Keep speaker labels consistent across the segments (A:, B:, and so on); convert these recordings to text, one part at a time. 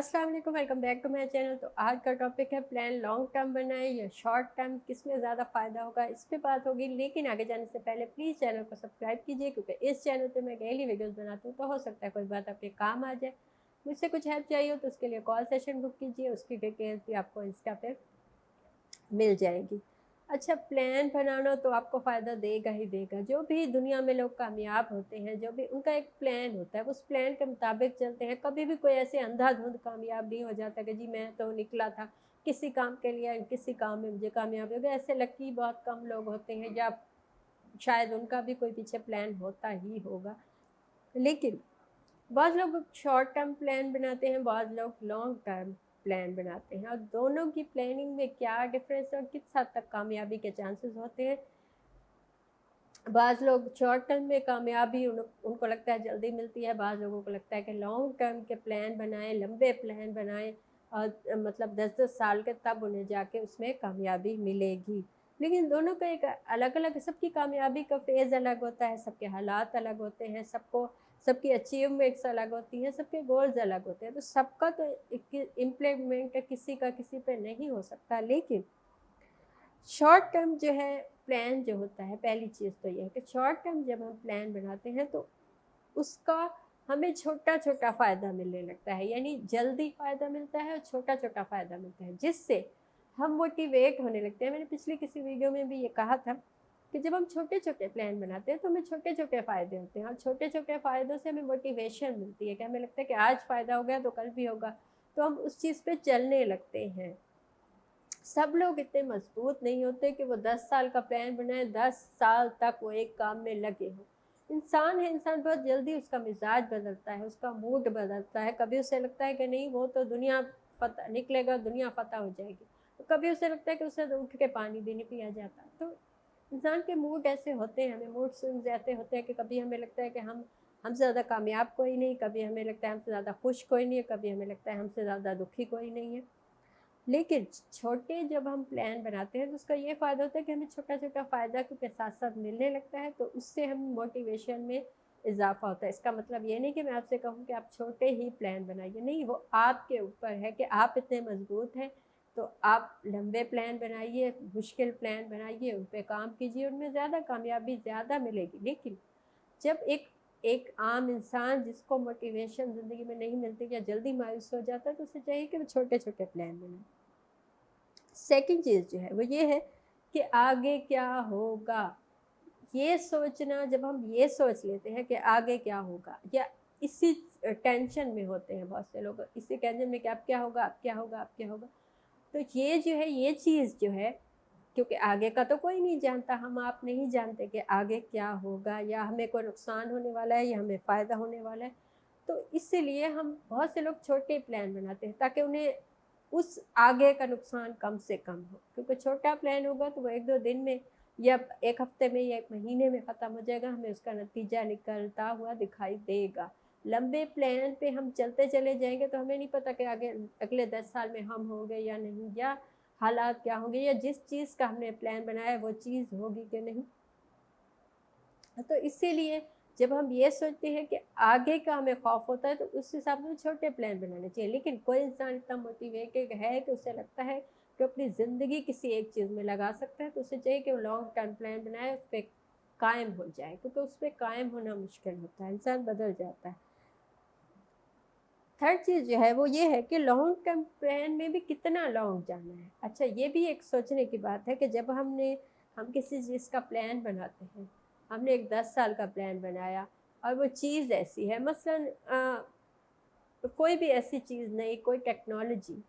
A: अस्सलाम वालेकुम, welcome back to my channel. तो आज का टॉपिक है प्लान लॉन्ग टर्म बनाए या शॉर्ट टर्म, किस में ज़्यादा फ़ायदा होगा, इस पे बात होगी। लेकिन आगे जाने से पहले प्लीज़ चैनल को सब्सक्राइब कीजिए, क्योंकि इस चैनल पे मैं डेली वीडियोस बनाती हूँ, तो हो सकता है कोई बात आपके काम आ जाए। मुझसे कुछ हेल्प चाहिए हो तो उसके लिए कॉल सेशन बुक कीजिए, उसकी डिटेल्स भी आपको इंस्टा पे मिल जाएगी। अच्छा, प्लान बनाना तो आपको फ़ायदा देगा ही देगा। जो भी दुनिया में लोग कामयाब होते हैं, जो भी उनका एक प्लान होता है, उस प्लान के मुताबिक चलते हैं। कभी भी कोई ऐसे अंधाधुंध कामयाब नहीं हो जाता कि जी मैं तो निकला था किसी काम के लिए, किसी काम में मुझे कामयाबी हो गई। ऐसे लकी बहुत कम लोग होते हैं, या शायद उनका भी कोई पीछे प्लान होता ही होगा। लेकिन बहुत लोग शॉर्ट टर्म प्लान बनाते हैं, बहुत लोग लॉन्ग टर्म प्लान बनाते हैं, और दोनों की प्लानिंग में क्या डिफरेंस है और किस हद तक कामयाबी के चांसेस होते हैं। बाज़ लोग शॉर्ट टर्म में कामयाबी उनको लगता है जल्दी मिलती है, बाज़ लोगों को लगता है कि लॉन्ग टर्म के प्लान बनाएं, लंबे प्लान बनाएं, और मतलब 10-10 साल के, तब उन्हें जाके उसमें कामयाबी मिलेगी। लेकिन दोनों का एक अलग अलग, सबकी कामयाबी का फेज़ अलग होता है, सबके हालात अलग होते हैं, सबकी अचीवमेंट्स अलग होती हैं, सबके गोल्स अलग होते हैं। तो सबका तो इम्प्लीमेंट किसी का किसी पे नहीं हो सकता। लेकिन शॉर्ट टर्म जो है प्लान जो होता है, पहली चीज़ तो ये है कि शॉर्ट टर्म जब हम प्लान बनाते हैं तो उसका हमें छोटा छोटा फ़ायदा मिलने लगता है, यानी जल्दी फ़ायदा मिलता है और छोटा छोटा फ़ायदा मिलता है, जिससे हम मोटिवेट होने लगते हैं। मैंने पिछली किसी वीडियो में भी ये कहा था कि जब हम छोटे छोटे प्लान बनाते हैं तो हमें छोटे छोटे फ़ायदे होते हैं, और छोटे छोटे फ़ायदों से हमें मोटिवेशन मिलती है कि हमें लगता है कि आज फ़ायदा हो गया तो कल भी होगा, तो हम उस चीज़ पे चलने लगते हैं। सब लोग इतने मजबूत नहीं होते कि वो 10 साल का प्लान बनाए, 10 साल तक वो एक काम में लगे हों। इंसान है, इंसान बहुत जल्दी उसका मिजाज बदलता है, उसका मूड बदलता है। कभी उसे लगता है कि नहीं वो तो दुनिया फतह निकलेगा, दुनिया फतह हो जाएगी, तो कभी उसे लगता है कि उसे तो उठ के पानी भी नहीं पिया जाता। तो इंसान के मूड ऐसे होते हैं, हमें मूड स्विंग्स ऐसे होते हैं कि कभी हमें लगता है कि हमसे ज़्यादा कामयाब कोई नहीं, कभी हमें लगता है हमसे ज़्यादा खुश कोई नहीं है, कभी हमें लगता है हमसे ज़्यादा दुखी कोई नहीं है। लेकिन छोटे जब हम प्लान बनाते हैं तो उसका ये फ़ायदा होता है कि हमें छोटा-छोटा फ़ायदा क्योंकि साथ-साथ मिलने लगता है, तो उससे हम मोटिवेशन में इज़ाफ़ा होता है। इसका मतलब ये नहीं कि मैं आपसे कहूँ कि आप छोटे ही प्लान बनाइए, नहीं, वो आपके ऊपर है कि आप इतने मज़बूत हैं, तो आप लंबे प्लान बनाइए, मुश्किल प्लान बनाइए, उन पे काम कीजिए, उनमें ज़्यादा कामयाबी ज़्यादा मिलेगी। लेकिन जब एक एक आम इंसान जिसको मोटिवेशन ज़िंदगी में नहीं मिलती या जल्दी मायूस हो जाता है, तो उसे चाहिए कि वो छोटे-छोटे प्लान बनाए। सेकंड चीज़ जो है वो ये है कि आगे क्या होगा, ये सोचना। जब हम ये सोच लेते हैं कि आगे क्या होगा, या इसी टेंशन में होते हैं बहुत से लोग, इसी टेंशन में कि अब क्या होगा, अब क्या होगा, अब क्या होगा। तो ये जो है, ये चीज़ जो है, क्योंकि आगे का तो कोई नहीं जानता, हम आप नहीं जानते कि आगे क्या होगा, या हमें कोई नुकसान होने वाला है या हमें फ़ायदा होने वाला है। तो इसीलिए हम बहुत से लोग छोटे प्लान बनाते हैं, ताकि उन्हें उस आगे का नुकसान कम से कम हो। क्योंकि छोटा प्लान होगा तो वो 1-2 दिन में, या 1 हफ्ते में, या 1 महीने में ख़त्म हो जाएगा, हमें उसका नतीजा निकलता हुआ दिखाई देगा। लंबे प्लान पे हम चलते चले जाएँगे तो हमें नहीं पता कि आगे अगले 10 साल में हम होंगे या नहीं, या हालात क्या होंगे, या जिस चीज़ का हमने प्लान बनाया है वो चीज़ होगी कि नहीं। तो इसीलिए जब हम ये सोचते हैं कि आगे का हमें खौफ होता है, तो उस हिसाब से छोटे प्लान बनाने चाहिए। लेकिन कोई इंसान इतना मोटिवेटेड है कि उसे लगता है कि अपनी ज़िंदगी किसी एक चीज़ में लगा सकता है, तो उसे चाहिए कि वो लॉन्ग टर्म प्लान बनाए, उस पे कायम हो जाए, क्योंकि उस पे कायम होना मुश्किल होता है, इंसान बदल जाता है। थर्ड चीज़ जो है वो ये है कि लॉन्ग टर्म प्लान में भी कितना लॉन्ग जाना है। अच्छा, ये भी एक सोचने की बात है कि जब हम किसी चीज़ का प्लान बनाते हैं, हमने एक 10 साल का प्लान बनाया, और वो चीज़ ऐसी है, मसलन कोई भी ऐसी चीज़ नहीं, कोई टेक्नोलॉजी,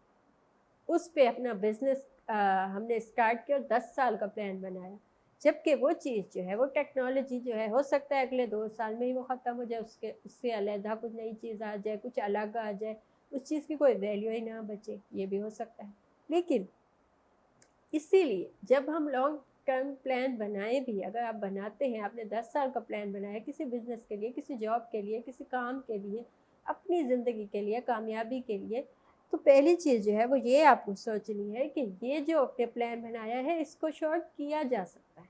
A: उस पे अपना बिज़नेस हमने स्टार्ट किया और 10 साल का प्लान बनाया। जबकि वो चीज़ जो है, वो टेक्नोलॉजी जो है, हो सकता है अगले 2 साल में ही वो ख़त्म हो जाए, उससे अलहदा कुछ नई चीज़ आ जाए, कुछ अलग आ जाए, उस चीज़ की कोई वैल्यू ही ना बचे, ये भी हो सकता है। लेकिन इसीलिए जब हम लॉन्ग टर्म प्लान बनाएँ भी, अगर आप बनाते हैं, आपने 10 साल का प्लान बनाया किसी बिज़नेस के लिए, किसी जॉब के लिए, किसी काम के लिए, अपनी ज़िंदगी के लिए, कामयाबी के लिए, तो पहली चीज़ जो है वो ये आपको सोचनी है कि ये जो आपने प्लान बनाया है, इसको शॉर्ट किया जा सकता है,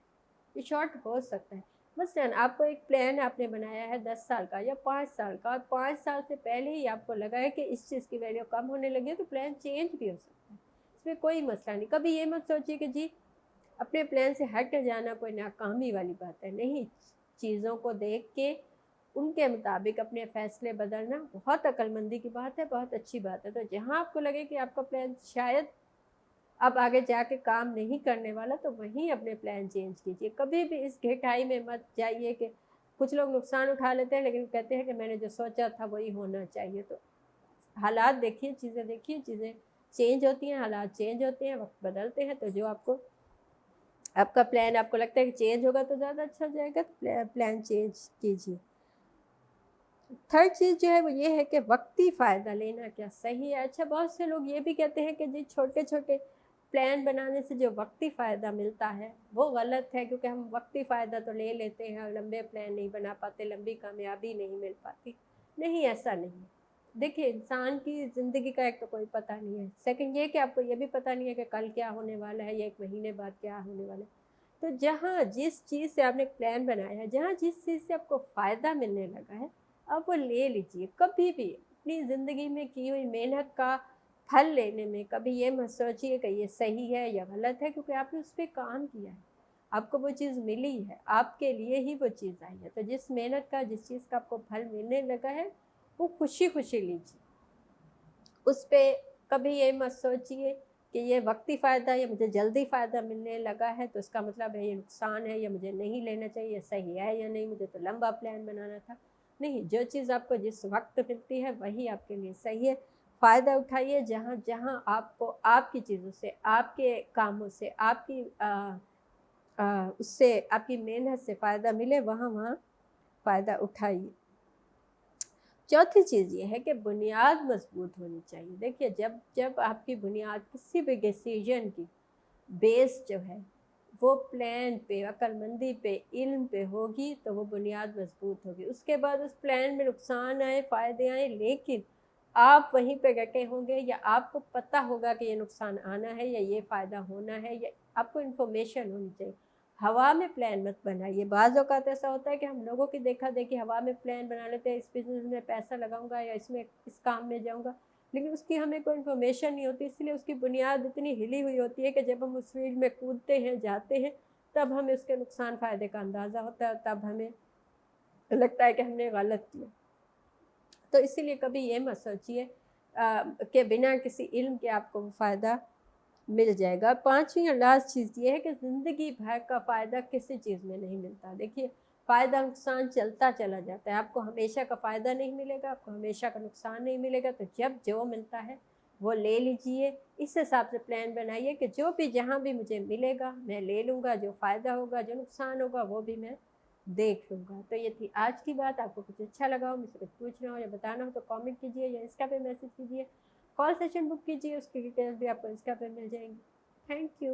A: ये शॉर्ट हो सकता है। मसलन आपको एक प्लान आपने बनाया है 10 साल का या 5 साल का, और 5 साल से पहले ही आपको लगा है कि इस चीज़ की वैल्यू कम होने लगी है, तो प्लान चेंज भी हो सकता है, इसमें कोई मसला नहीं। कभी ये मत सोचिए कि जी अपने प्लान से हट जाना कोई नाकामी वाली बात है, नहीं। चीज़ों को देख के उनके मुताबिक अपने फ़ैसले बदलना बहुत अक्लमंदी की बात है, बहुत अच्छी बात है। तो जहाँ आपको लगे कि आपका प्लान शायद अब आगे जाके काम नहीं करने वाला, तो वहीं अपने प्लान चेंज कीजिए। कभी भी इस गहराई में मत जाइए कि कुछ लोग नुकसान उठा लेते हैं लेकिन कहते हैं कि मैंने जो सोचा था वही होना चाहिए। तो हालात देखिए, चीज़ें चेंज होती हैं, हालात चेंज होते हैं, वक्त बदलते हैं। तो जो आपका प्लान आपको लगता है कि चेंज होगा तो ज़्यादा अच्छा हो जाएगा, तो प्लान चेंज कीजिए। थर्ड चीज़ जो है वो ये है कि वक्ती फ़ायदा लेना क्या सही है? अच्छा, बहुत से लोग ये भी कहते हैं कि जी छोटे छोटे प्लान बनाने से जो वक्ती फ़ायदा मिलता है वो गलत है, क्योंकि हम वक्ती फ़ायदा तो ले लेते हैं और लंबे प्लान नहीं बना पाते, लंबी कामयाबी नहीं मिल पाती। नहीं, ऐसा नहीं है। देखिए, इंसान की ज़िंदगी का एक तो कोई पता नहीं है, सेकंड ये कि आपको ये भी पता नहीं है कि कल क्या होने वाला है या 1 महीने बाद क्या होने वाला है। तो जहाँ जिस चीज़ से आपने प्लान बनाया है, जहाँ जिस चीज़ से आपको फ़ायदा मिलने लगा है, आप वो ले लीजिए। कभी भी अपनी ज़िंदगी में की हुई मेहनत का फल लेने में कभी ये मत सोचिए कि ये सही है या गलत है, क्योंकि आपने उस पे काम किया है, आपको वो चीज़ मिली है, आपके लिए ही वो चीज़ आई है। तो जिस मेहनत का, जिस चीज़ का आपको फल मिलने लगा है, वो खुशी-खुशी लीजिए। उस पे कभी ये मत सोचिए कि ये वक्ती फ़ायदा या मुझे जल्दी फ़ायदा मिलने लगा है तो इसका मतलब है ये नुकसान है या मुझे नहीं लेना चाहिए, सही है या नहीं, मुझे तो लंबा प्लान बनाना था। नहीं, जो चीज़ आपको जिस वक्त मिलती है वही आपके लिए सही है। फ़ायदा उठाइए जहाँ जहाँ आपको आपकी चीज़ों से, आपके कामों से, आपकी उससे, आपकी मेहनत से फ़ायदा मिले, वहाँ वहाँ फ़ायदा उठाइए। चौथी चीज़ ये है कि बुनियाद मज़बूत होनी चाहिए। देखिए, जब जब आपकी बुनियाद किसी भी डिसीजन की बेस जो है वो प्लान पे, अक्लमंदी पे, इल्म पे होगी, तो वो बुनियाद मज़बूत होगी। उसके बाद उस प्लान में नुकसान आए, फ़ायदे आएँ, लेकिन आप वहीं पे डटे होंगे या आपको पता होगा कि ये नुकसान आना है या ये फ़ायदा होना है, या आपको इन्फॉर्मेशन होनी चाहिए। हवा में प्लान मत बनाइए। बाज़ औक़ात ऐसा होता है कि हम लोगों की देखा-देखी हवा में प्लान बना लेते हैं, इस बिज़नेस में पैसा लगाऊँगा या इसमें इस काम में जाऊँगा, लेकिन उसकी हमें कोई इन्फॉर्मेशन नहीं होती, इसलिए उसकी बुनियाद इतनी हिली हुई होती है कि जब हम उस फील्ड में कूदते हैं, जाते हैं, तब हमें उसके नुकसान फ़ायदे का अंदाज़ा होता है, तब हमें लगता है कि हमने गलत किया। तो इसीलिए कभी ये मत सोचिए कि बिना किसी इल्म के आपको वो फ़ायदा मिल जाएगा। 5वीं और लास्ट चीज़ ये है कि ज़िंदगी भर का फ़ायदा किसी चीज़ में नहीं मिलता। देखिए, फ़ायदा नुकसान चलता चला जाता है, आपको हमेशा का फ़ायदा नहीं मिलेगा, आपको हमेशा का नुकसान नहीं मिलेगा। तो जब जो मिलता है वो ले लीजिए। इस हिसाब से प्लान बनाइए कि जो भी जहाँ भी मुझे मिलेगा मैं ले लूँगा, जो फ़ायदा होगा, जो नुकसान होगा वो भी मैं देख लूँगा। तो ये थी आज की बात। आपको कुछ अच्छा लगा हो, मुझसे कुछ पूछना हो या बताना हो तो कमेंट कीजिए या इंस्टा पे मैसेज कीजिए। कॉल सेशन बुक कीजिए, उसकी डिटेल्स भी आपको इंस्टा पे मिल जाएंगी। Thank you.